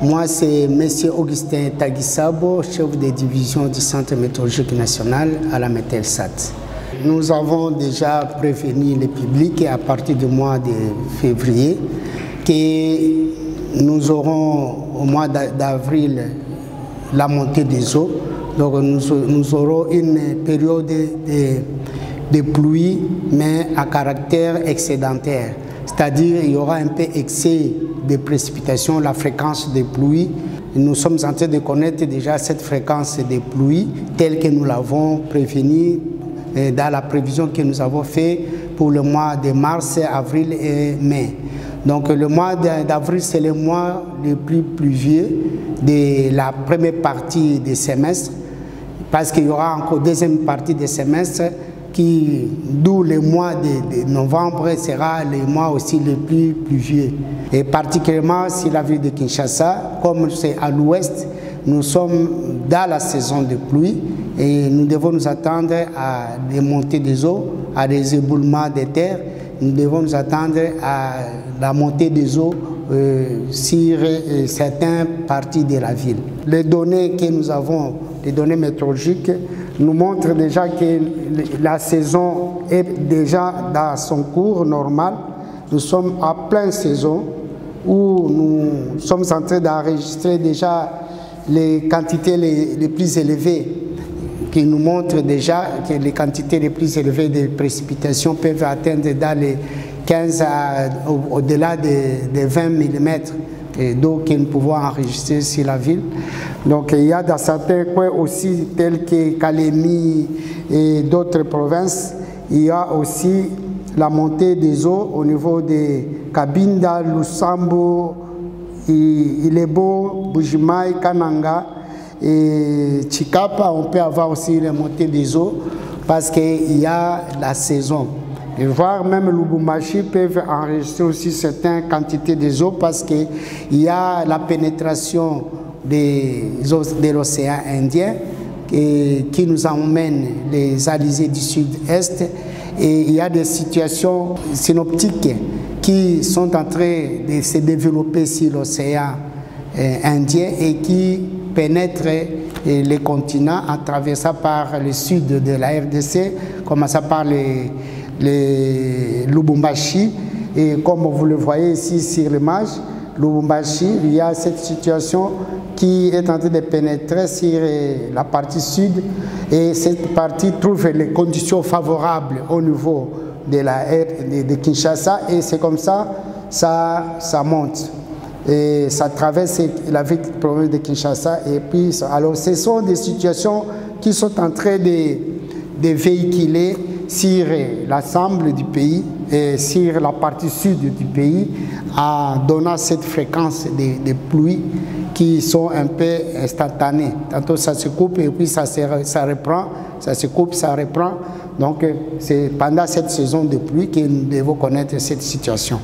Moi, c'est M. Augustin Tagisabo, chef de division du Centre météorologique national à la Mételsat. Nous avons déjà prévenu le public à partir du mois de février que nous aurons au mois d'avril la montée des eaux. Donc nous aurons une période de pluie, mais à caractère excédentaire. C'est-à-dire qu'il y aura un peu excès de précipitations, la fréquence des pluies. Nous sommes en train de connaître déjà cette fréquence des pluies telle que nous l'avons prévenue dans la prévision que nous avons faite pour le mois de mars, avril et mai. Donc le mois d'avril, c'est le mois le plus pluvieux de la première partie du semestre, parce qu'il y aura encore deuxième partie du semestre, d'où le mois de novembre sera le mois aussi le plus pluvieux. Et particulièrement sur la ville de Kinshasa, comme c'est à l'ouest, nous sommes dans la saison de pluie et nous devons nous attendre à des montées des eaux, à des éboulements de terre. Nous devons nous attendre à la montée des eaux sur certaines parties de la ville. Les données que nous avons, les données météorologiques, nous montrent déjà que la saison est déjà dans son cours normal. Nous sommes à pleine saison où nous sommes en train d'enregistrer déjà les quantités les plus élevées qui nous montrent déjà que les quantités les plus élevées de précipitations peuvent atteindre dans les 15 au-delà de 20 mm d'eau que nous pouvons enregistrer sur la ville. Donc il y a dans certains coins aussi tels que Kalemi et d'autres provinces, il y a aussi la montée des eaux au niveau de Kabinda, Lusambo, Ilebo, Bujimaï, Kananga et Chikapa. On peut avoir aussi la montée des eaux parce qu'il y a la saison. Et voire même Lubumbashi peuvent enregistrer aussi certaines quantités d'eau parce qu'il y a la pénétration de l'océan Indien qui nous emmène les alizés du sud-est, et il y a des situations synoptiques qui sont en train de se développer sur l'océan Indien et qui pénètrent les continents en traversant par le sud de la RDC, commençant par les Lubumbashi, et comme vous le voyez ici sur l'image, Lubumbashi, il y a cette situation qui est en train de pénétrer sur la partie sud, et cette partie trouve les conditions favorables au niveau de Kinshasa, et c'est comme ça ça monte. Et ça traverse la ville province de Kinshasa. Et puis, alors, ce sont des situations qui sont en train de véhiculer sur l'ensemble du pays et sur la partie sud du pays, en donnant cette fréquence de pluies qui sont un peu instantanées. Tantôt ça se coupe et puis ça reprend, ça se coupe, ça reprend. Donc c'est pendant cette saison de pluie que nous devons connaître cette situation.